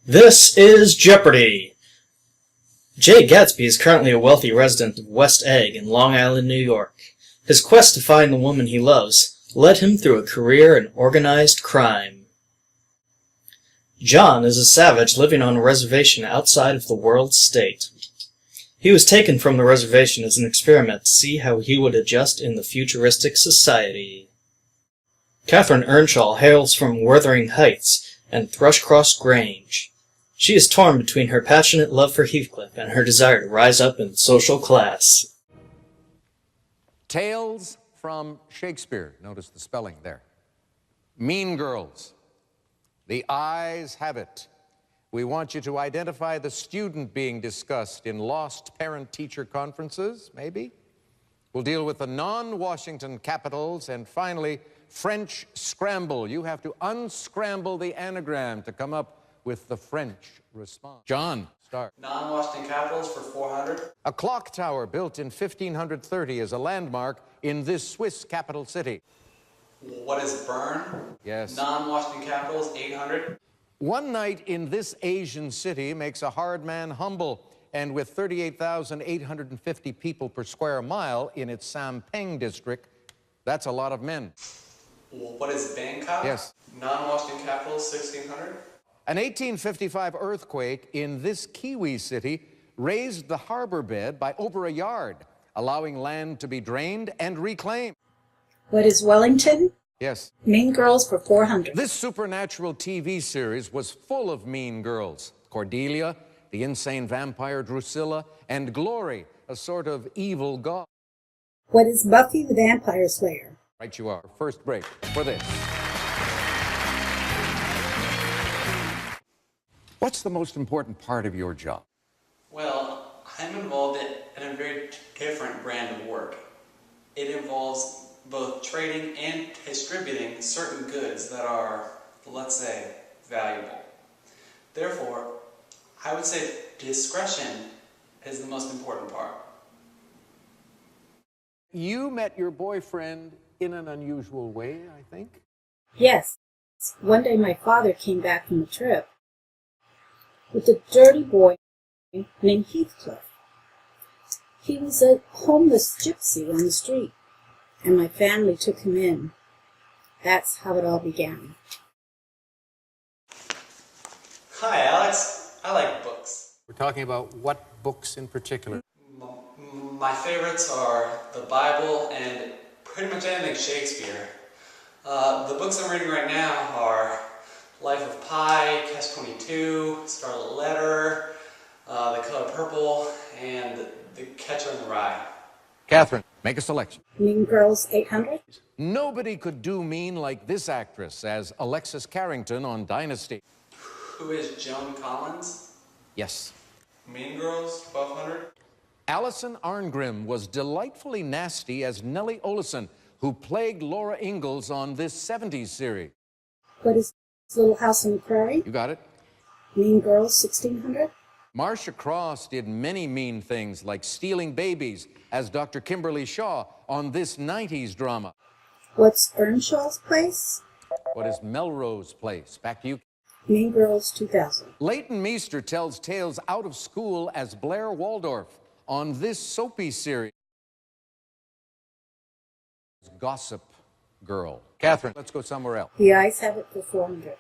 This is Jeopardy! Jay Gatsby is currently a wealthy resident of West Egg in Long Island, New York. His quest to find the woman he loves led him through a career in organized crime. John is a savage living on a reservation outside of the world state. He was taken from the reservation as an experiment to see how he would adjust in the futuristic society. Catherine Earnshaw hails from Wuthering Heights and Thrushcross Grange. She is torn between her passionate love for Heathcliff and her desire to rise up in social class. Tales from Shakespeare. Notice the spelling there. Mean Girls. The ayes have it. We want you to identify the student being discussed in lost parent-teacher conferences, maybe. We'll deal with the non-Washington capitals, and finally, French scramble. You have to unscramble the anagram to come up with the French response. John, start. Non-Washington capitals for 400. A clock tower built in 1530 is a landmark in this Swiss capital city. What is Bern? Yes. Non-Washington capitals, 800. One night in this Asian city makes a hard man humble, and with 38,850 people per square mile in its Sampeng district, that's a lot of men. What is Bangkok? Yes. Non-Washington capitals, 1600. An 1855 earthquake in this Kiwi city raised the harbor bed by over a yard, allowing land to be drained and reclaimed. What is Wellington? Yes. Mean Girls for 400. This supernatural TV series was full of mean girls. Cordelia, the insane vampire Drusilla, and Glory, a sort of evil god. What is Buffy the Vampire Slayer? Right you are. First break for this. What's the most important part of your job? Well, I'm involved in a very different brand of work. It involves both trading and distributing certain goods that are, let's say, valuable. Therefore, I would say discretion is the most important part. You met your boyfriend in an unusual way, I think? Yes. One day my father came back from a trip with a dirty boy named Heathcliff. He was a homeless gypsy on the street, and my family took him in. That's how it all began. Hi, Alex. I like books. We're talking about what books in particular? My favorites are the Bible and pretty much anything Shakespeare. The books I'm reading right now are Life of Pi, Catch-22, Scarlet Letter, The Color Purple, and The Catcher in the Rye. Catherine, make a selection. Mean Girls 800. Nobody could do mean like this actress as Alexis Carrington on Dynasty. Who is Joan Collins? Yes. Mean Girls 1200. Alison Arngrim was delightfully nasty as Nellie Oleson, who plagued Laura Ingalls on this 70s series. What is Little House on the Prairie? You got it? Mean Girls 1600. Marcia Cross did many mean things like stealing babies as Dr. Kimberly Shaw on this 90s drama. What's Earnshaw's Place? What is Melrose Place? Back to you. Mean Girls 2000. Leighton Meester tells tales out of school as Blair Waldorf on this soapy series. Gossip Girl. Catherine, let's go somewhere else. The Eyes Have It for 400.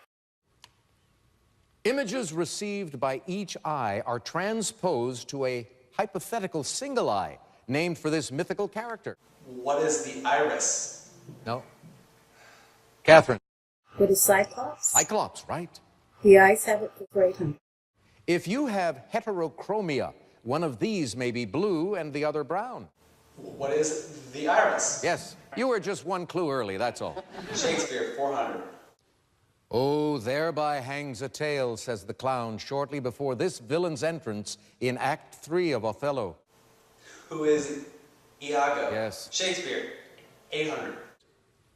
Images received by each eye are transposed to a hypothetical single eye named for this mythical character. What is the iris? No. Catherine. What is Cyclops? Cyclops, right. The Eyes Have It for 800. If you have heterochromia, one of these may be blue and the other brown. What is the iris? Yes, you were just one clue early, that's all. Shakespeare 400. Oh, thereby hangs a tale, says the clown, shortly before this villain's entrance in Act 3 of Othello. Who is Iago? Yes. Shakespeare 800.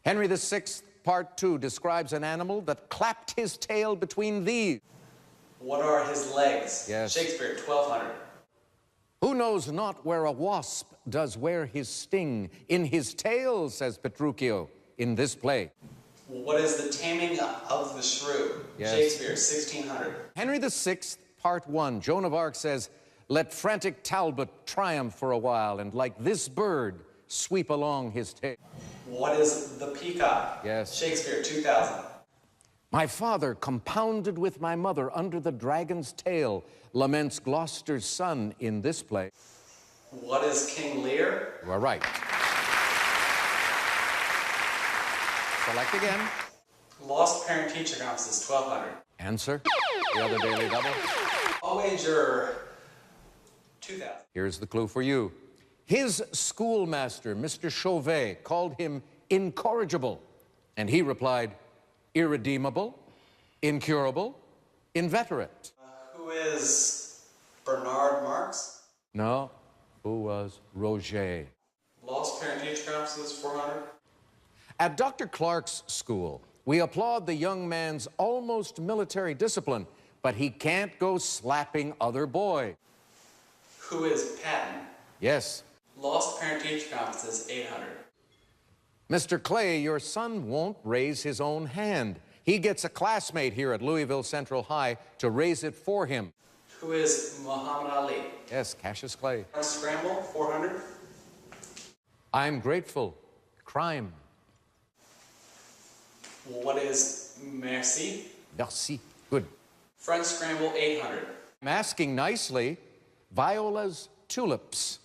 Henry VI, Part 2, describes an animal that clapped his tail between these. What are his legs? Yes. Shakespeare 1200. Who knows not where a wasp does wear his sting? In his tail, says Petruchio, in this play. What is The Taming of the Shrew? Yes. Shakespeare, 1600. Henry VI, Part 1. Joan of Arc says, "Let frantic Talbot triumph for a while, and like this bird, sweep along his tail." What is The Peacock? Yes. Shakespeare, 2000. My father, compounded with my mother under the dragon's tail, laments Gloucester's son in this play. What is King Lear? You are right. Select again. Lost Parent-Teacher Conferences, 1200. Answer. The other daily double. I'll wager 2000. Here's the clue for you. His schoolmaster, Mr. Chauvet, called him incorrigible, and he replied, irredeemable, incurable, inveterate. Who is Bernard Marx? No. Who was Roger? Lost Parent-Teacher Conferences, 400. At Dr. Clark's school, we applaud the young man's almost military discipline, but he can't go slapping other boys. Who is Patton? Yes. Lost Parent-Teacher Conferences, 800. Mr. Clay, your son won't raise his own hand. He gets a classmate here at Louisville Central High to raise it for him. Who is Muhammad Ali? Yes, Cassius Clay. Scramble, 400. I'm grateful. Crime. What is Merci? Merci. Good. French Scramble, 800. Masking nicely. Viola's tulips.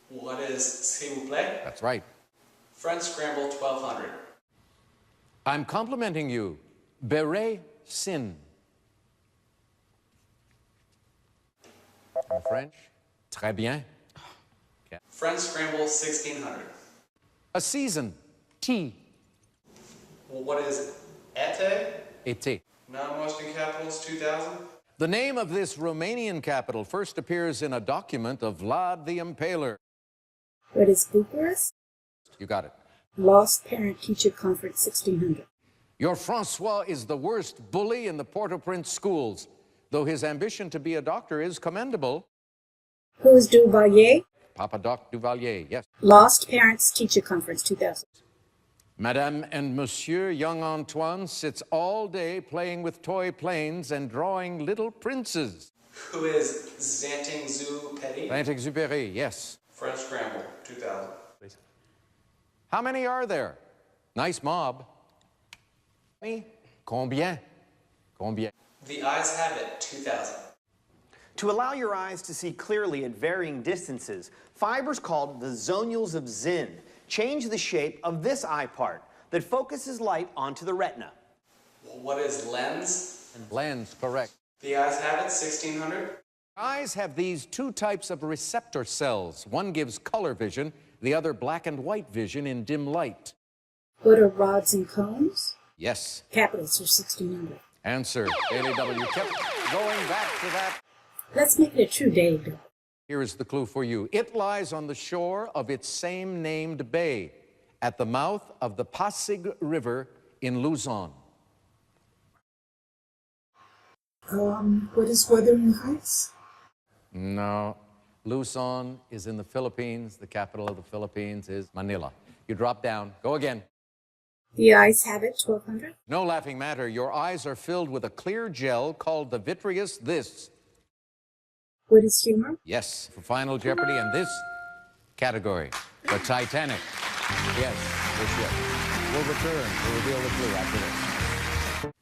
What is S'il vous plaît? That's right. French Scramble, 1200. I'm complimenting you. Beret sin. En French. Très bien. Okay. French Scramble, 1600. A season. Tea. What is Ete? Été. Non-Western capitals, 2000. The name of this Romanian capital first appears in a document of Vlad the Impaler. What is Bucharest? You got it. Lost Parent-Teacher Conference, 1600. Your Francois is the worst bully in the Port-au-Prince schools, though his ambition to be a doctor is commendable. Who is Duvalier? Papa Doc Duvalier, yes. Lost Parents-Teacher Conference, 2000. Madame and Monsieur Young Antoine sits all day playing with toy planes and drawing little princes. Who is Saint-Exupéry? Saint-Exupéry, yes. French Scramble, 2000. How many are there? Nice mob. Combien? Combien? The Eyes Have It, 2000. To allow your eyes to see clearly at varying distances, fibers called the zonules of Zinn change the shape of this eye part that focuses light onto the retina. What is lens? Lens, correct. The Eyes Have It, 1600. Eyes have these two types of receptor cells. One gives color vision, the other black and white vision in dim light. What are rods and cones? Yes. Capitals are 1600. Answer. Daily W kept going back to that. Let's make it a true daily double. Here is the clue for you. It lies on the shore of its same named bay, at the mouth of the Pasig River in Luzon. What is Wuthering Heights? No. Luzon is in the Philippines. The capital of the Philippines is Manila. You drop down. Go again. The Eyes Have It, 1200. No laughing matter. Your eyes are filled with a clear gel called the vitreous this. What is humor? Yes, for Final Jeopardy and this category, the Titanic. Yes, the ship. We'll return to reveal the clue after this.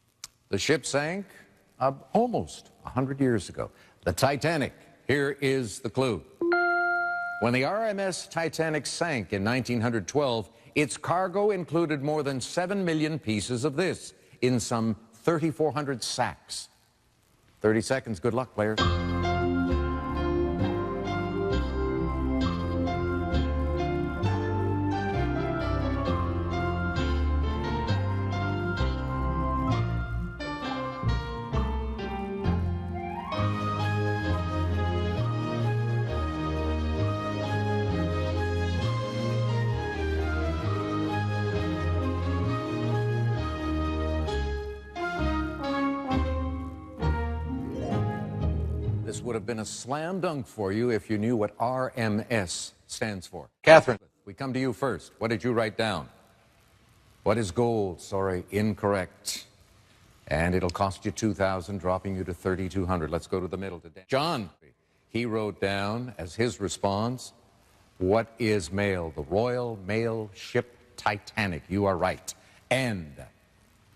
The ship sank almost 100 years ago. The Titanic. Here is the clue. When the RMS Titanic sank in 1912, its cargo included more than 7 million pieces of this in some 3,400 sacks. 30 seconds. Good luck, players. This would have been a slam dunk for you if you knew what RMS stands for. Catherine, we come to you first. What did you write down? What is gold? Sorry, incorrect. And it'll cost you $2,000, dropping you to $3,200. Let's go to the middle today. John, he wrote down as his response, what is mail? The Royal Mail Ship Titanic. You are right. And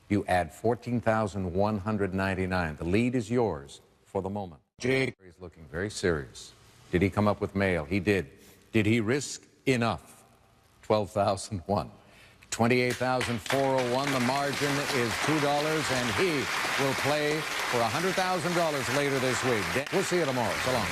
you add $14,199. The lead is yours for the moment. Jake is looking very serious. Did he come up with mail? He did. Did he risk enough? 12,001. 28,401. The margin is $2, and he will play for $100,000 later this week. We'll see you tomorrow. So long.